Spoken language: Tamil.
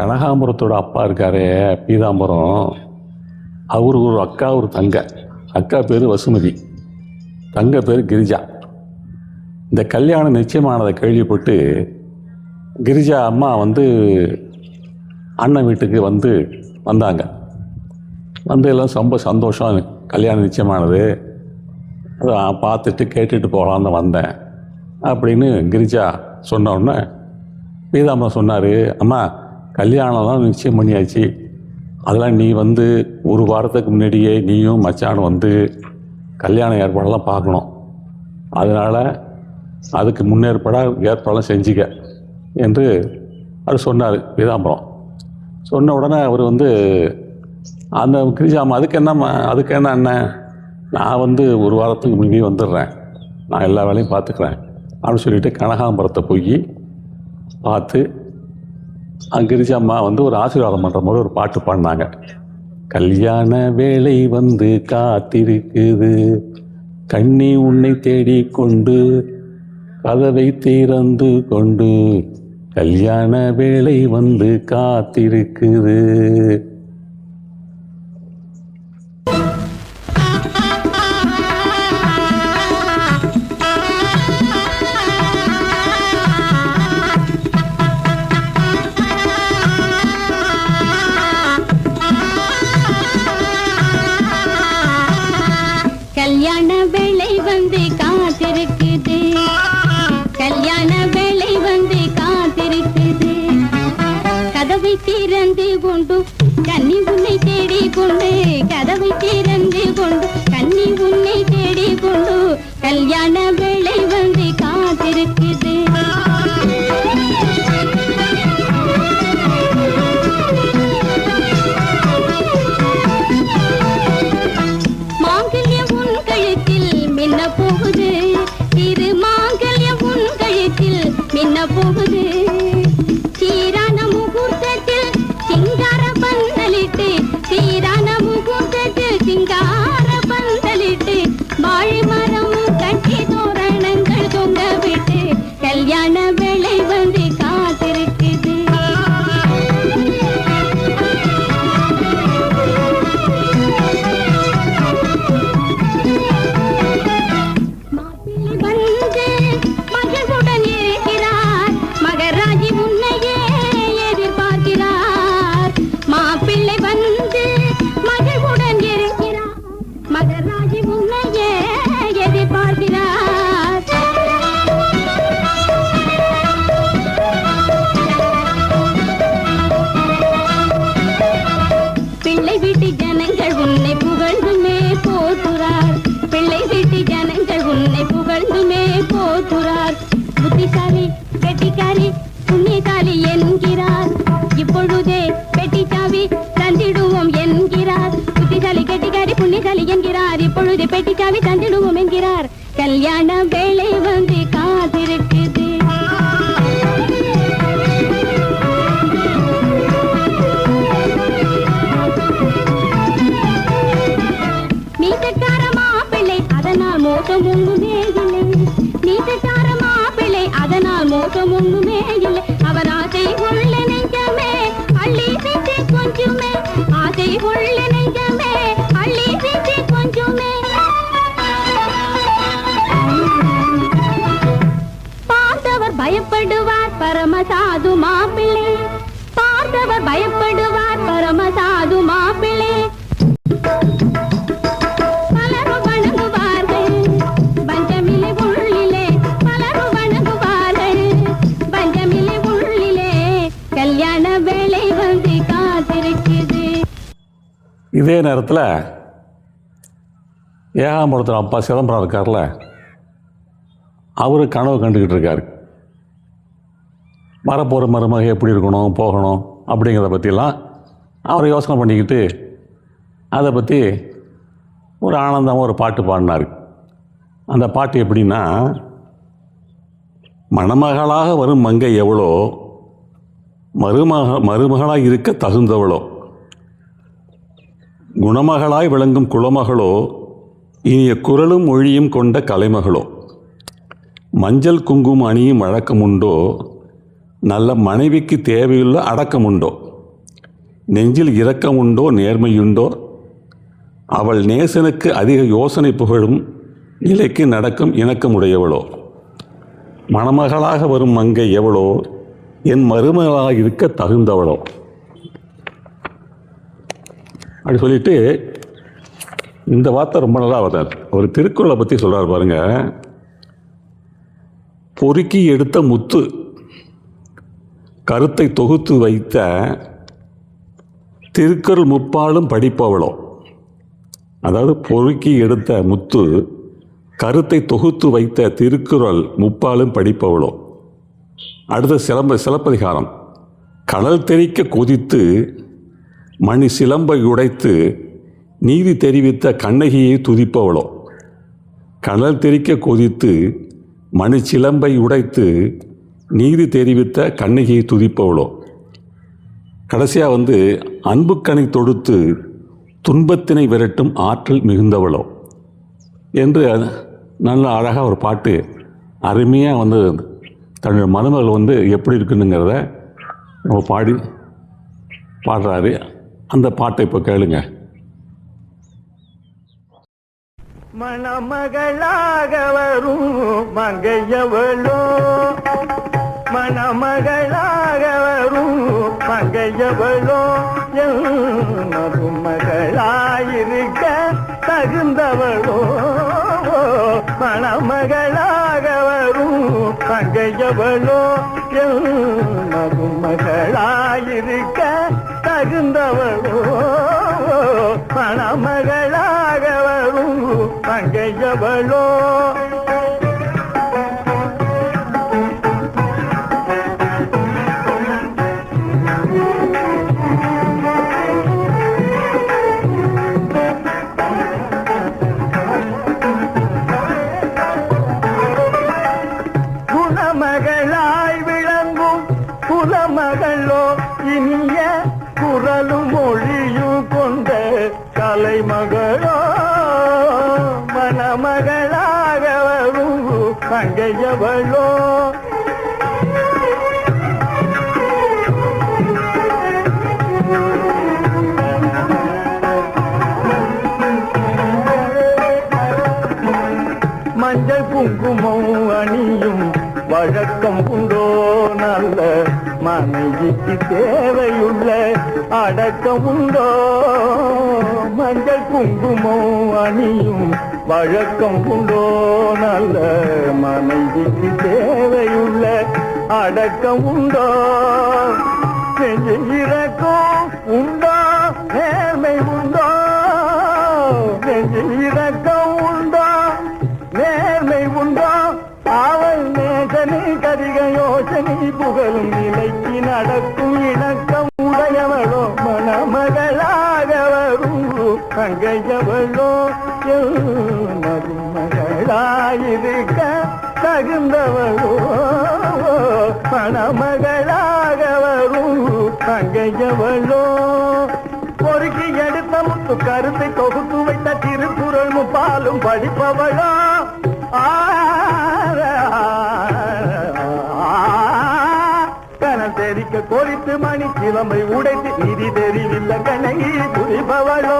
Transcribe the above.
கனகாம்பரத்தோட அப்பா இருக்காரே பீதாம்பரம், அவருக்கு ஒரு அக்கா ஒரு தங்க. அக்கா பேர் வசுமதி, தங்க பேர் கிரிஜா. இந்த கல்யாணம் நிச்சயமானதை கேள்விப்பட்டு கிரிஜா அம்மா அண்ணன் வீட்டுக்கு வந்தாங்க. எல்லாம் ரொம்ப சந்தோஷம், கல்யாணம் நிச்சயமானது, அதை பார்த்துட்டு கேட்டுட்டு போகலான்னு வந்தேன் அப்படின்னு கிரிஜா சொன்னோடனே பீதாம்பரம் சொன்னார், அம்மா கல்யாணம்லாம் நிச்சயம் பண்ணியாச்சு, அதெல்லாம் நீ ஒரு வாரத்துக்கு முன்னாடியே நீயும் மச்சானும் கல்யாண ஏற்பாடெல்லாம் பார்க்கணும், அதனால் அதுக்கு ஏற்பாடெல்லாம் செஞ்சுக்க என்று அவர் சொன்னார். பீதாம்பரம் சொன்ன உடனே அவர் அந்த கிரிஜாமா அதுக்கு என்ன அண்ணன், நான் ஒரு வாரத்துக்கு முன்னாடி வந்துடுறேன், நான் எல்லா வேலையும் பார்த்துக்கிறேன் அப்படின்னு சொல்லிட்டு கனகாம்பரத்தை போய் பார்த்து கிரிஜாம்மா ஒரு ஆசீர்வாதம் பண்ணுற மாதிரி ஒரு பாட்டு பாடினாங்க. கல்யாண வேளை காத்திருக்குது, கண்ணி உன்னை தேடிக்கொண்டு கதவை திறந்து கொண்டு, கல்யாண வேளை காத்திருக்குது. கல்யாண வேளை காத்திருக்குது, கல்யாண வேளை காத்திருக்குது, கதவை திறந்து கொண்டு கன்னி உன்னை தேடிக்கொண்டு, கதவை திறந்து கொண்டு கன்னி உன்னை தேடிக்கொண்டு, கல்யாண வேளை காத்திருக்குது. போகுது சீரான முகூர்த்தத்தில் சிங்கார பந்தலிட்டு, சீரான முகூர்த்தத்தில் சிங்கார பந்தலிட்டு, வாழை மரம் கட்டி தோரணங்கள் தொங்க விட்டு, கல்யாண வேளை காத்திருக்குது. பிள்ளை வீட்டு ஜனங்கள் உன்னை புகழ்ந்துமே போற்றுறார், பிள்ளை வீட்டு ஜனங்கள் உன்னை புகழ்ந்துமே போற்றுறார். புத்திசாலி கெட்டிக்காரி புண்ணியசாலி என்கிறார், இப்பொழுதே பெட்டிச்சாவி தந்திடுவோம் என்கிறார். புத்திசாலி கெட்டிக்காரி புண்ணியசாலி என்கிறார், இப்பொழுது பெட்டிச்சாவி தந்திடுவோம் என்கிறார். கல்யாண வேளை காத்திருக்குது. மோசம் ஒண்ணுமே இல்லை, நீட்டக்கார மாப்பிள்ளை, அதனால் மோசம் ஒண்ணுமே இல்லை. அவர் ஆசை கொள்ள நெஞ்சமே அள்ளி செஞ்சு கொஞ்சமே, ஆசை கொள்ள நெஞ்சமே அள்ளி செஞ்சு கொஞ்சமே. பார்த்தவர் பயப்படுவார் பரமசாது மாப்பிள்ளை, பார்த்தவர் பயப்படுவார் பரமசாது மாப்பிள்ளை. இதே நேரத்தில் ஏகாம்பரத்தில் அப்பா சிதம்பரம் இருக்கார்ல, அவர் கனவு கண்டுக்கிட்டு இருக்கார். வரப்போகிற மருமக எப்படி இருக்கணும் போகணும் அப்படிங்கிறத பற்றிலாம் அவர் யோசனை பண்ணிக்கிட்டு அதை பற்றி ஒரு ஆனந்தமாக ஒரு பாட்டு பாடினார். அந்த பாட்டு எப்படின்னா, மணமகளாக வரும் மங்கை எவ்வளோ, மருமகளாக இருக்க தகுந்தவளோ, குணமகளாய் விளங்கும் குலமகளோ, இனிய குரலும் மொழியும் கொண்ட கலைமகளோ, மஞ்சள் குங்குமம் அணியும் வழக்கமுண்டோ, நல்ல மனைவிக்கு தேவையுள்ள அடக்கமுண்டோ, நெஞ்சில் இரக்கம் உண்டோ நேர்மையுண்டோ, அவள் நேசனுக்கு அதிக யோசனை புகழும் நிலைக்கு நடக்கும் இணக்கமுடையவளோ, மணமகளாக வரும் மங்கை எவளோ, என் மருமகளாக இருக்க தகுந்தவளோ. அப்படி சொல்லிட்டு இந்த வார்த்தை ரொம்ப நல்லா வர்றார். ஒரு திருக்குறளை பற்றி சொல்கிறார் பாருங்க. பொறுக்கி எடுத்த முத்து கருத்தை தொகுத்து வைத்த திருக்குறள் முப்பாலும் படிப்பவளோ. அதாவது பொறுக்கி எடுத்த முத்து கருத்தை தொகுத்து வைத்த திருக்குறள் முப்பாலும் படிப்பவளோ. அடுத்த சிலப்பதிகாரம். கடல் தெறிக்க கொதித்து மணி சிலம்பை உடைத்து நீதி தெரிவித்த கண்ணகியை துதிப்பவளோ. கடல் தெறிக்க கொதித்து மணி சிலம்பை உடைத்து நீதி தெரிவித்த கண்ணகியை துதிப்பவளோ. கடைசியாக அன்புக்கணை தொடுத்து துன்பத்தினை விரட்டும் ஆற்றல் மிகுந்தவளோ என்று நல்ல அழகாக ஒரு பாட்டு அருமையாக தன்னுடைய மருமகள் எப்படி இருக்குனுங்கிறத நம்ம பாடுறாரு. அந்த பாட்டை இப்போ கேளுங்க. மணமகளாக வரும் மங்கையவளோ, மணமகளாக வரும் மங்கையவளோ, மருமகளாயிருக்க தகுந்தவளோ. மணமகளாக வரும் மங்கையவளோ, மருமகளாயிருக்க தகுந்தவளோ. மணமகளாக வரும் மங்கையவளோ. குணமகளாய் விளங்கும் குலமகளோ, இனிய குரலும் மொழியும் கொண்ட கலைமகளோ. மணமகளாக வரும் மங்கையவளோ. மஞ்சள் குங்குமம் அணியும் வழக்கம் உண்டோ, நல்ல மனைவிக்கு தேவையுள்ள அடக்கம் உண்டோ. மஞ்சள் குங்குமம் அணியும் வழக்கம் உண்டோ, நல்ல மனைவிக்கு தேவையுள்ள அடக்கம் உண்டோ. நெஞ்சில் இரக்கம் உண்டோ, நேர்மை உண்டோ. நெஞ்சில் இரக்கம் உண்டோ, நேர்மை உண்டோ. அவள் நேசனை கதிக யோசனை புகழும் நிலைக்கு நடக்கும் இணக்கம் உடையவளோ. மணமகளாக வரும் மங்கையவளோ, மருமகளாயிருக்க தகுந்தவளோ. மணமகளாக வரும் மங்கையவளோ. பொறுக்கி எடுத்த முத்து கருத்தை தொகுத்து வைத்த திருக்குறள் முப்பாலும் படிப்பவளோ. கனல் தெரிக்க கோரித்து மணி சிலம்பை உடைத்து நீதி தெரிவில்லை கண்ணகி துதிப்பவளோ.